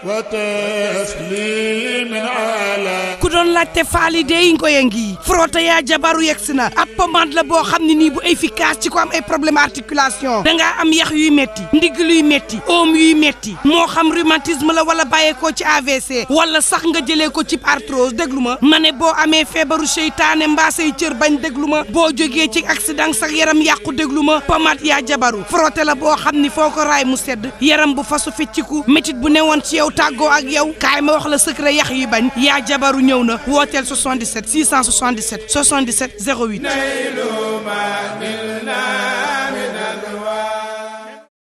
وتسليم على ku doon laajte faali dey ngoye ngi frotté yaa jabaru yegsi na ab pommade la boo xam ne nii bu efficace ci ko am ay problème articulation dangaa am yax yuy metti ndigg luy metti oom yuy metti moo xam rhumatisme la wala bàyyeekoo ci AVC wala sax nga jëlee ko ci arthrose déglu ma ma ne boo amee feebaru seytaane mbaa say cër bañ déglu ma boo jógee ci accident sax yaram yàqu déglu ma pommade yaa jabaru frotté la boo xam ni foo ko raay mu sedd yaram bu fasu fecciku métit bu newoon ci yow tàggoo ak yow kaay ma wax la secret yax yi bañ yaa jabaru ñëw na wooteel 77 677 77 08.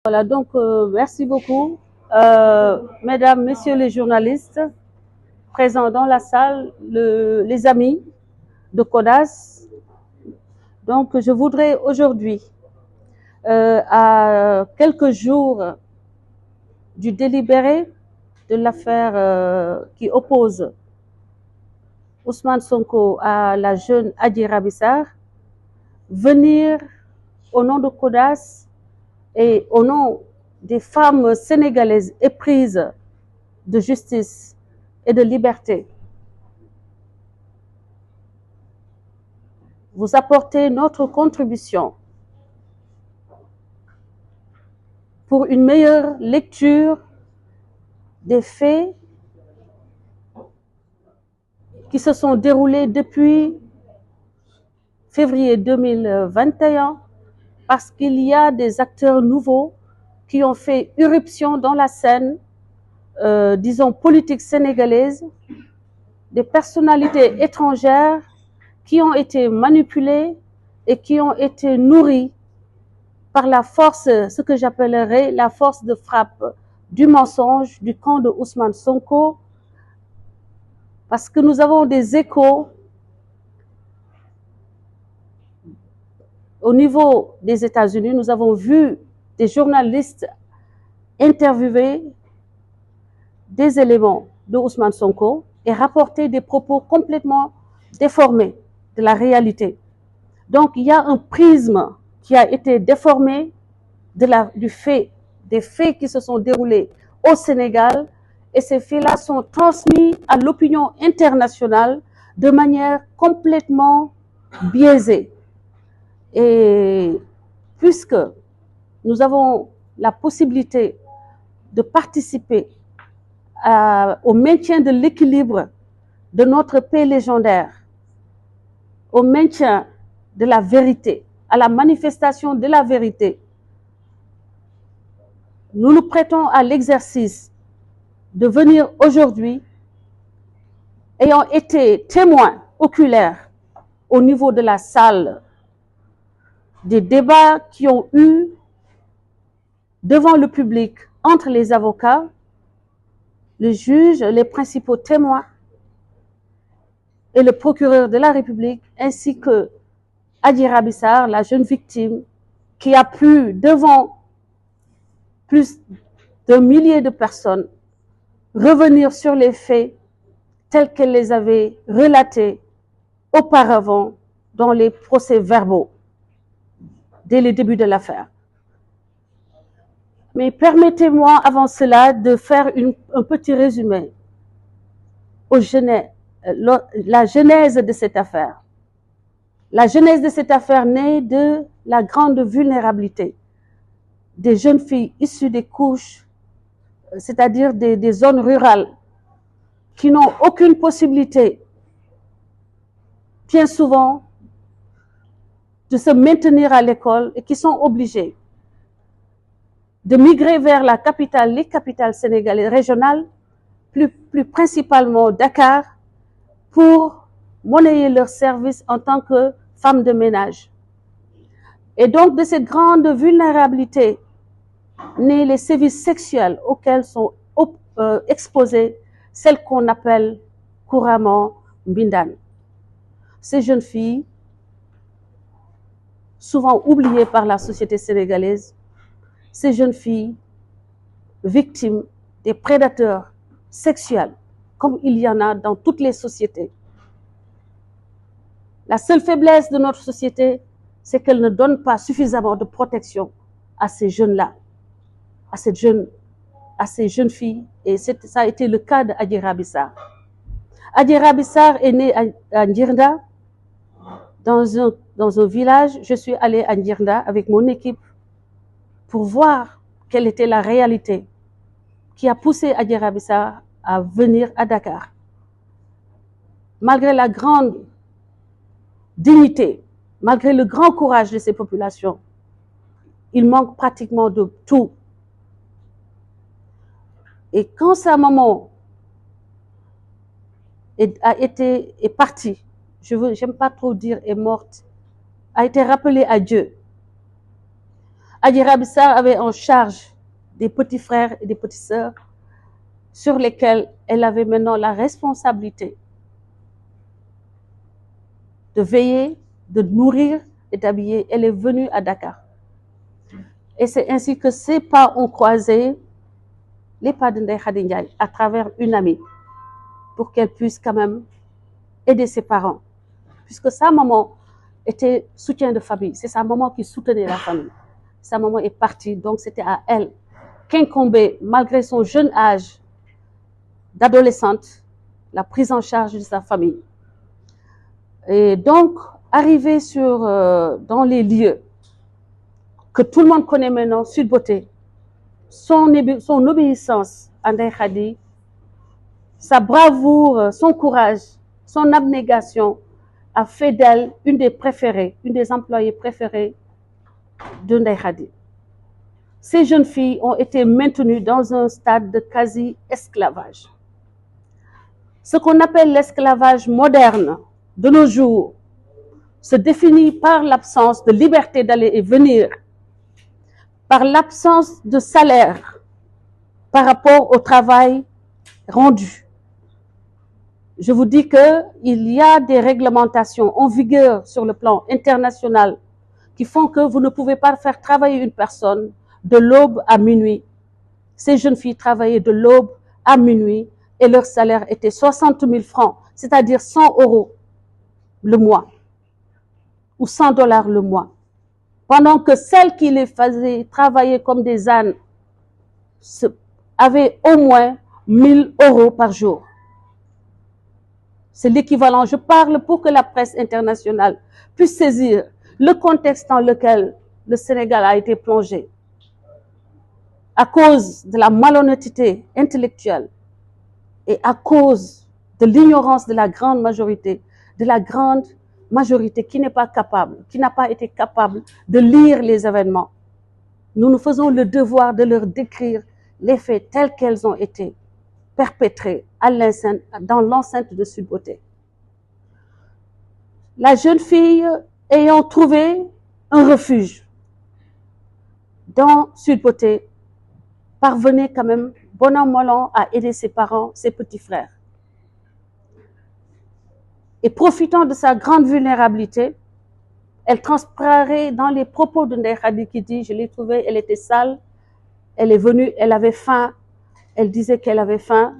Voilà, donc merci beaucoup, mesdames, messieurs les journalistes présents dans la salle, les amis de CODAS. Donc je voudrais aujourd'hui, à quelques jours du délibéré de l'affaire qui oppose Ousmane Sonko à la jeune Adji Raby Sarr, venir au nom de CODAS et au nom des femmes sénégalaises éprises de justice et de liberté, vous apporter notre contribution pour une meilleure lecture des faits qui se sont déroulés depuis février 2021, parce qu'il y a des acteurs nouveaux qui ont fait irruption dans la scène, disons, politique sénégalaise, des personnalités étrangères qui ont été manipulées et qui ont été nourries par la force, ce que j'appellerais la force de frappe du mensonge du camp de Ousmane Sonko, parce que nous avons des échos au niveau des États-Unis. Nous avons vu des journalistes interviewer des éléments de Ousmane Sonko et rapporter des propos complètement déformés de la réalité. Donc il y a un prisme qui a été déformé des faits qui se sont déroulés au Sénégal, et ces faits-là sont transmis à l'opinion internationale de manière complètement biaisée. Et puisque nous avons la possibilité de participer au maintien de l'équilibre de notre paix légendaire, au maintien de la vérité, à la manifestation de la vérité, nous nous prêtons à l'exercice de venir aujourd'hui, ayant été témoins oculaires au niveau de la salle des débats qui ont eu devant le public entre les avocats, le juge, les principaux témoins et le procureur de la République, ainsi que Adji Raby Sarr, la jeune victime, qui a pu, devant plus d'un millier de personnes, revenir sur les faits tels qu'elle les avait relatés auparavant dans les procès-verbaux, dès le début de l'affaire. Mais permettez-moi avant cela de faire un petit résumé la genèse de cette affaire. La genèse de cette affaire naît de la grande vulnérabilité des jeunes filles issues des couches, c'est-à-dire des zones rurales, qui n'ont aucune possibilité, bien souvent, de se maintenir à l'école et qui sont obligées de migrer vers la capitale, les capitales sénégalaises régionales, plus principalement Dakar, pour monnayer leur service en tant que femmes de ménage. Et donc, de cette grande vulnérabilité, naissent les sévices sexuels auxquels sont exposées celles qu'on appelle couramment Mbindane. Ces jeunes filles, souvent oubliées par la société sénégalaise, ces jeunes filles victimes des prédateurs sexuels, comme il y en a dans toutes les sociétés. La seule faiblesse de notre société, c'est qu'elle ne donne pas suffisamment de protection à ces jeunes-là, à cette jeune à ces jeunes filles, et ça a été le cas d'Adji Raby Sarr. Adji Raby Sarr est née à Ndjirnda, dans un village. Je suis allée à Ndjirnda avec mon équipe pour voir quelle était la réalité qui a poussé Adji Raby Sarr à venir à Dakar. Malgré la grande dignité, malgré le grand courage de ces populations, il manque pratiquement de tout. Et quand sa maman est partie, j'aime pas trop dire est morte, a été rappelée à Dieu. Adji Raby Sarr avait en charge des petits frères et des petites sœurs sur lesquels elle avait maintenant la responsabilité de veiller, de nourrir et d'habiller. Elle est venue à Dakar. Et c'est ainsi que ses pas ont croisé les pas de Ndeye Khady Ndiaye à travers une amie pour qu'elle puisse quand même aider ses parents. Puisque sa maman était soutien de famille. C'est sa maman qui soutenait la famille. Sa maman est partie, donc c'était à elle qu'incombait, malgré son jeune âge d'adolescente, la prise en charge de sa famille. Et donc, arrivé dans les lieux que tout le monde connaît maintenant, Sud Beauté, son obéissance à Ndeye Khady, sa bravoure, son courage, son abnégation a fait d'elle une des employées préférées de Ndeye Khady. Ces jeunes filles ont été maintenues dans un stade de quasi-esclavage. Ce qu'on appelle l'esclavage moderne de nos jours se définit par l'absence de liberté d'aller et venir, par l'absence de salaire par rapport au travail rendu. Je vous dis qu'il y a des réglementations en vigueur sur le plan international qui font que vous ne pouvez pas faire travailler une personne de l'aube à minuit. Ces jeunes filles travaillaient de l'aube à minuit et leur salaire était 60 000 francs, c'est-à-dire 100 € le mois ou 100 $ le mois. Pendant que celles qui les faisaient travailler comme des ânes avaient au moins 1 000 € par jour. C'est l'équivalent. Je parle pour que la presse internationale puisse saisir le contexte dans lequel le Sénégal a été plongé à cause de la malhonnêteté intellectuelle et à cause de l'ignorance de la grande majorité qui n'est pas capable, qui n'a pas été capable de lire les événements. Nous nous faisons le devoir de leur décrire les faits tels qu'elles ont été perpétrés dans l'enceinte de Sud Beauté. La jeune fille ayant trouvé un refuge dans Sud Beauté parvenait quand même, bon an mal an, à aider ses parents, ses petits frères. Et profitant de sa grande vulnérabilité, elle transparaît dans les propos de Ndeye Khady qui dit « Je l'ai trouvée, elle était sale, elle est venue, elle avait faim, elle disait qu'elle avait faim.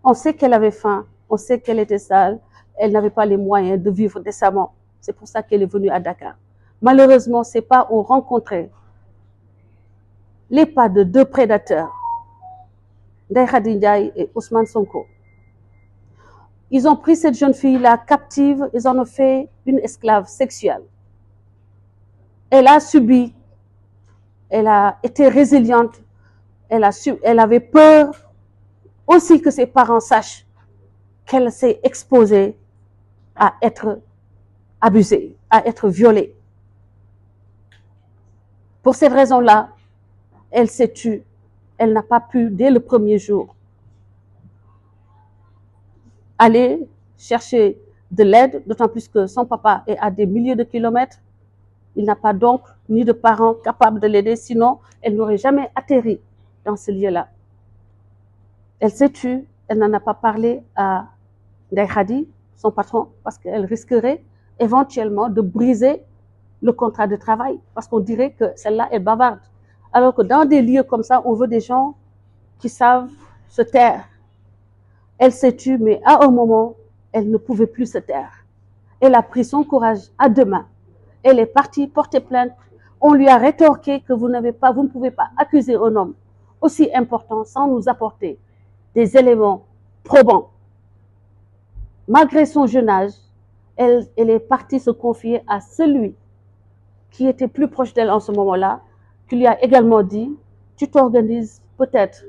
On sait qu'elle avait faim, on sait qu'elle était sale, elle n'avait pas les moyens de vivre décemment. C'est pour ça qu'elle est venue à Dakar. » Malheureusement, ces pas ont rencontré les pas de deux prédateurs, Ndeye Khady Ndiaye et Ousmane Sonko. Ils ont pris cette jeune fille-là captive, ils en ont fait une esclave sexuelle. Elle a subi, elle a été résiliente, elle avait peur aussi que ses parents sachent qu'elle s'est exposée à être abusée, à être violée. Pour cette raison-là, elle s'est tue. Elle n'a pas pu, dès le premier jour, aller chercher de l'aide, d'autant plus que son papa est à des milliers de kilomètres. Il n'a pas donc ni de parents capables de l'aider, sinon elle n'aurait jamais atterri dans ce lieu-là. Elle s'est tue, elle n'en a pas parlé à Ndeye Khady, son patron, parce qu'elle risquerait éventuellement de briser le contrat de travail, parce qu'on dirait que celle-là est bavarde. Alors que dans des lieux comme ça, on veut des gens qui savent se taire. Elle s'est tue, mais à un moment, elle ne pouvait plus se taire. Elle a pris son courage à deux mains. Elle est partie porter plainte. On lui a rétorqué que vous ne pouvez pas accuser un homme aussi important sans nous apporter des éléments probants. Malgré son jeune âge, elle est partie se confier à celui qui était plus proche d'elle en ce moment-là, qui lui a également dit, tu t'organises peut-être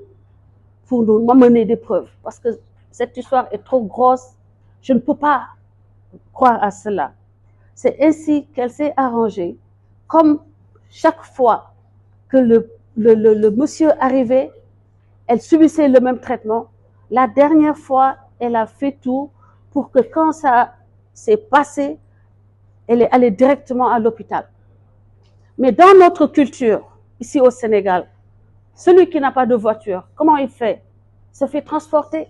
pour nous m'amener des preuves, parce que cette histoire est trop grosse, je ne peux pas croire à cela. C'est ainsi qu'elle s'est arrangée, comme chaque fois que le monsieur arrivait, elle subissait le même traitement. La dernière fois, elle a fait tout pour que quand ça s'est passé, elle est allée directement à l'hôpital. Mais dans notre culture, ici au Sénégal, celui qui n'a pas de voiture, comment il fait? Se fait transporter.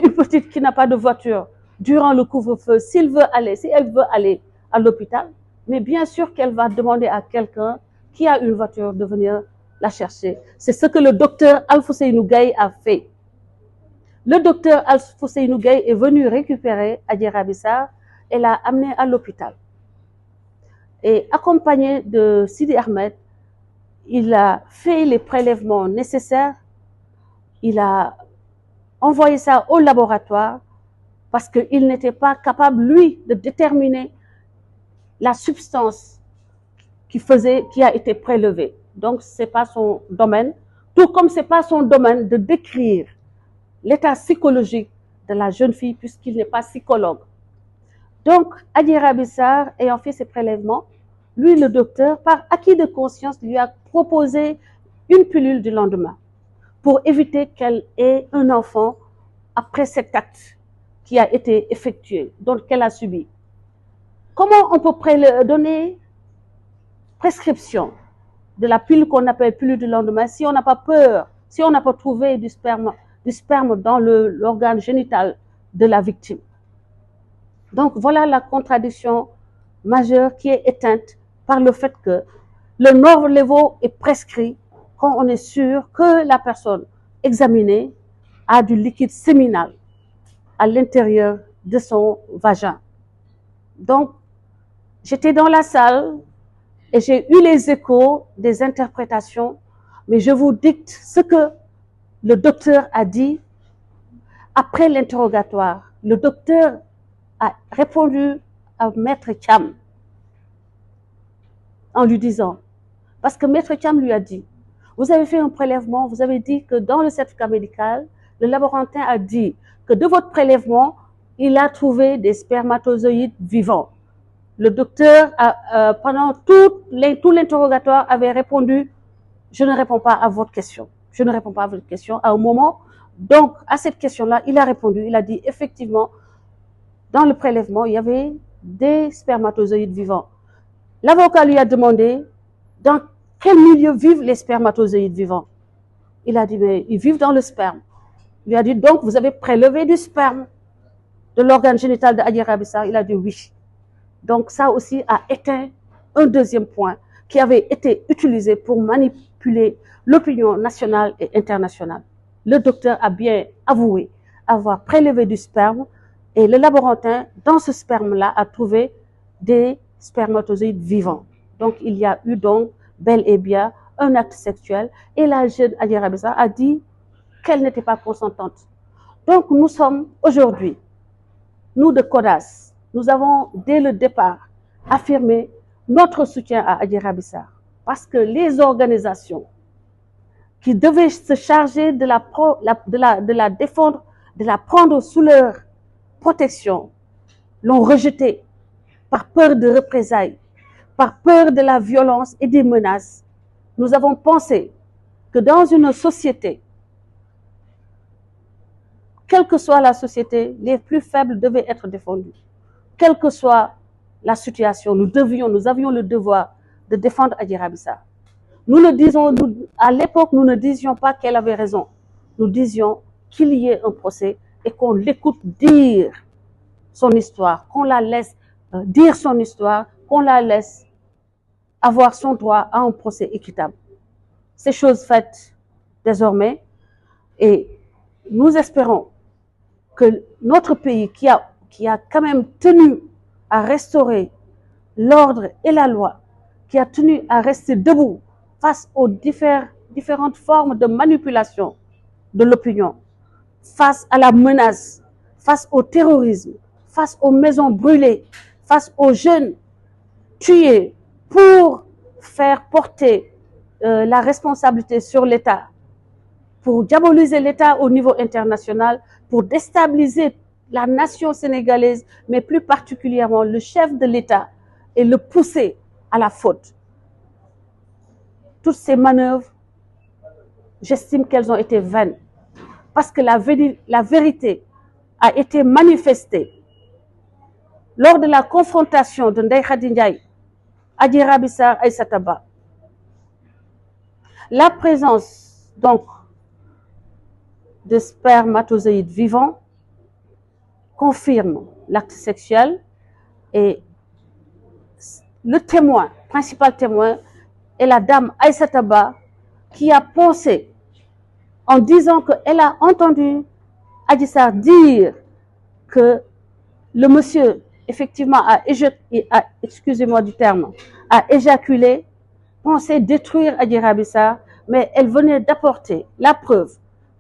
Une petite qui n'a pas de voiture, durant le couvre-feu, si elle veut aller à l'hôpital, mais bien sûr qu'elle va demander à quelqu'un qui a une voiture de venir la chercher. C'est ce que le docteur Alfousseynou Gaye a fait. Le docteur Alfousseynou Gaye est venu récupérer Adji Raby Sarr et l'a amené à l'hôpital. Et accompagné de Sidi Ahmed, il a fait les prélèvements nécessaires, il a envoyé ça au laboratoire parce qu'il n'était pas capable, lui, de déterminer la substance qui a été prélevée. Donc, ce n'est pas son domaine, tout comme ce n'est pas son domaine de décrire l'état psychologique de la jeune fille puisqu'il n'est pas psychologue. Donc, Adji Raby Sarr, ayant fait ses prélèvements, lui, le docteur, par acquis de conscience, lui a proposé une pilule du lendemain pour éviter qu'elle ait un enfant après cet acte qui a été effectué, donc qu'elle a subi. Comment on peut donner prescription de la pilule qu'on appelle pilule du lendemain si on n'a pas peur, si on n'a pas trouvé du sperme dans l'organe génital de la victime? Donc voilà la contradiction majeure qui est éteinte par le fait que le Norlevo est prescrit quand on est sûr que la personne examinée a du liquide séminal à l'intérieur de son vagin. Donc, j'étais dans la salle et j'ai eu les échos des interprétations, mais je vous dicte ce que le docteur a dit après l'interrogatoire. Le docteur a répondu à Maître Thiam en lui disant, parce que Maître Thiam lui a dit, vous avez fait un prélèvement, vous avez dit que dans le certificat médical, le laborantin a dit que de votre prélèvement, il a trouvé des spermatozoïdes vivants. Le docteur, pendant tout l'interrogatoire, avait répondu, je ne réponds pas à votre question. Je ne réponds pas à votre question. À un moment, donc, à cette question-là, il a répondu, il a dit, effectivement, dans le prélèvement, il y avait des spermatozoïdes vivants. L'avocat lui a demandé, dans quel milieu vivent les spermatozoïdes vivants? Il a dit, mais ils vivent dans le sperme. Il lui a dit, donc, vous avez prélevé du sperme de l'organe génital de Adji Raby Sarr? Il a dit oui. Donc, ça aussi a éteint un deuxième point qui avait été utilisé pour manipuler l'opinion nationale et internationale. Le docteur a bien avoué avoir prélevé du sperme et le laborantin, dans ce sperme-là, a trouvé des spermatozoïdes vivants. Donc, il y a eu donc bel et bien un acte sexuel et la jeune Adji Raby Sarr a dit qu'elle n'était pas consentante. Donc, nous sommes aujourd'hui, nous de CODAS, nous avons dès le départ affirmé notre soutien à Adji Raby Sarr parce que les organisations qui devaient se charger de la défendre, de la prendre sous leur protection, l'ont rejetée par peur de représailles, par peur de la violence et des menaces. Nous avons pensé que dans une société, quelle que soit la société, les plus faibles devaient être défendus. Quelle que soit la situation, nous avions le devoir de défendre Adji Raby Sarr. À l'époque, nous ne disions pas qu'elle avait raison. Nous disions qu'il y ait un procès et qu'on l'écoute dire son histoire, qu'on la laisse dire son histoire, qu'on la laisse avoir son droit à un procès équitable. Ces choses faites désormais et nous espérons que notre pays qui a quand même tenu à restaurer l'ordre et la loi, qui a tenu à rester debout face aux différentes différentes formes de manipulation de l'opinion, face à la menace, face au terrorisme, face aux maisons brûlées, face aux jeunes tués, pour faire porter la responsabilité sur l'État, pour diaboliser l'État au niveau international, pour déstabiliser la nation sénégalaise, mais plus particulièrement le chef de l'État, et le pousser à la faute. Toutes ces manœuvres, j'estime qu'elles ont été vaines, parce que la vérité a été manifestée lors de la confrontation de Ndeye Khady Ndiaye, Adji Raby Sarr, Aïssata Ba. La présence donc de spermatozoïdes vivants confirme l'acte sexuel, et le témoin, principal témoin, est la dame Aïssata Ba, qui a pensé, en disant qu'elle a entendu Adji Sarr dire que le monsieur, effectivement, excusez-moi du terme, a éjaculé, pensait détruire Adji Raby Sarr, mais elle venait d'apporter la preuve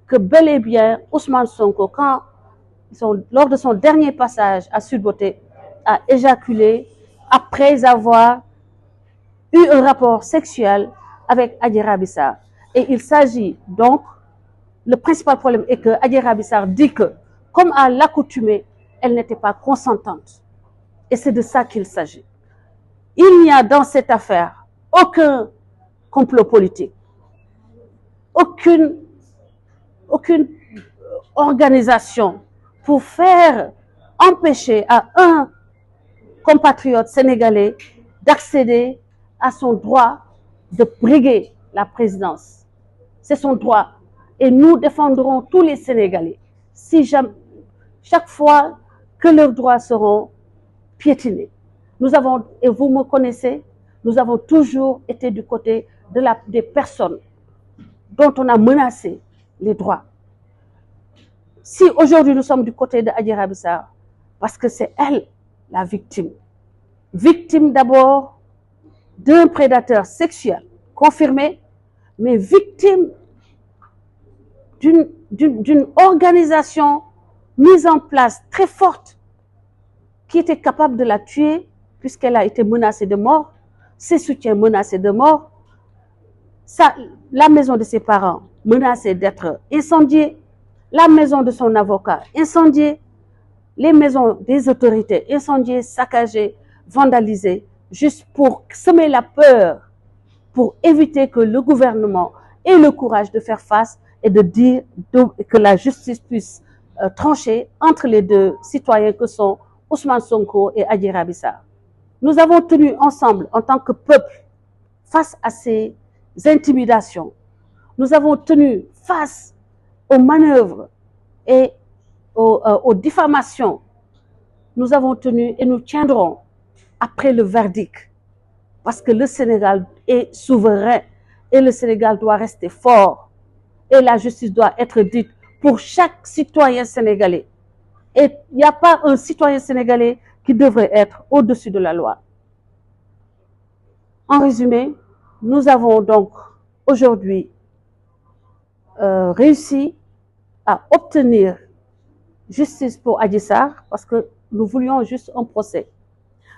que bel et bien Ousmane Sonko, lors de son dernier passage à Sud Beauté, a éjaculé après avoir eu un rapport sexuel avec Adji Raby Sarr. Et il s'agit donc, le principal problème est que Adji Raby Sarr dit que, comme à l'accoutumée, elle n'était pas consentante. Et c'est de ça qu'il s'agit. Il n'y a dans cette affaire aucun complot politique, aucune organisation pour faire empêcher à un compatriote sénégalais d'accéder à son droit de briguer la présidence. C'est son droit. Et nous défendrons tous les Sénégalais si jamais, chaque fois que leurs droits seront piétinés. Nous avons, et vous me connaissez, nous avons toujours été du côté des personnes dont on a menacé les droits. Si aujourd'hui nous sommes du côté de Adji Raby Sarr, parce que c'est elle la victime. Victime d'abord d'un prédateur sexuel confirmé, mais victime d'une organisation mise en place très forte qui était capable de la tuer puisqu'elle a été menacée de mort, ses soutiens menacés de mort, la maison de ses parents menacée d'être incendiée, la maison de son avocat incendiée, les maisons des autorités incendiées, saccagées, vandalisées, juste pour semer la peur, pour éviter que le gouvernement ait le courage de faire face et de dire que la justice puisse trancher entre les deux citoyens que sont Ousmane Sonko et Adji Raby Sarr. Nous avons tenu ensemble, en tant que peuple, face à ces intimidations. Nous avons tenu face aux manœuvres et aux diffamations. Nous avons tenu et nous tiendrons après le verdict. Parce que le Sénégal est souverain et le Sénégal doit rester fort. Et la justice doit être dite pour chaque citoyen sénégalais. Et il n'y a pas un citoyen sénégalais qui devrait être au-dessus de la loi. En résumé, nous avons donc aujourd'hui réussi à obtenir justice pour Adji Sarr parce que nous voulions juste un procès.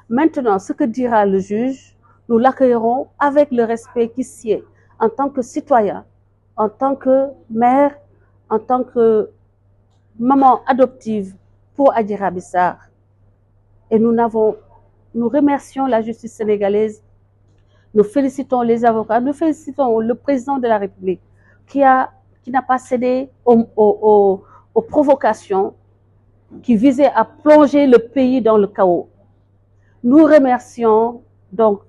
Maintenant, ce que dira le juge, nous l'accueillerons avec le respect qui sied en tant que citoyen, en tant que mère, en tant que maman adoptive pour Adji Raby Sarr. Et nous remercions la justice sénégalaise, nous félicitons les avocats, nous félicitons le président de la République qui n'a pas cédé aux provocations qui visaient à plonger le pays dans le chaos. Nous remercions donc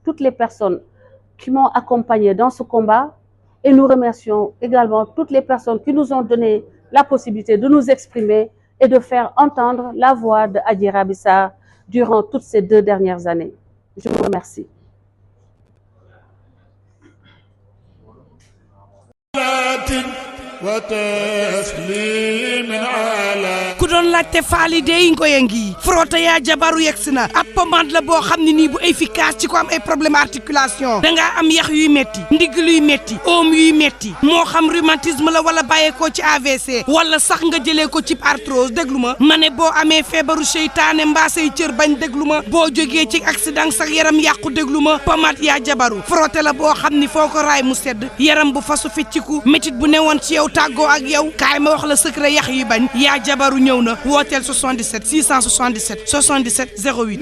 toutes les personnes qui m'ont accompagné dans ce combat et nous remercions également toutes les personnes qui nous ont donné la possibilité de nous exprimer et de faire entendre la voix de Adji Raby Sarr durant toutes ces 2 dernières années. Je vous remercie. وتسليم على ku doon laajte faali dey ngoye ngi frotté yaa jabaru yegsi na ab pommade la boo xam ne nii bu efficace ci ko am ay problème articulation dangaa am yax yuy metti ndigg luy metti oom yuy metti moo xam rhumatisme la wala bàyyeekoo ci AVC wala sax nga jëlee ko ci arthrose déglu ma ne boo amee feebaru seytaane mbaa say cër bañ déglu ma boo jógee ci accident sax yaram yàqu déglu ma pommade yaa jabaru frotté la boo xam ni foo ko raay mu sedd yaram bu fasu fecciku métit bu newoon ci yow tàggoo ak yow kaay ma wax la secret yax yi bañ yaa jabaru ñëw na wooteel 77 677 77 08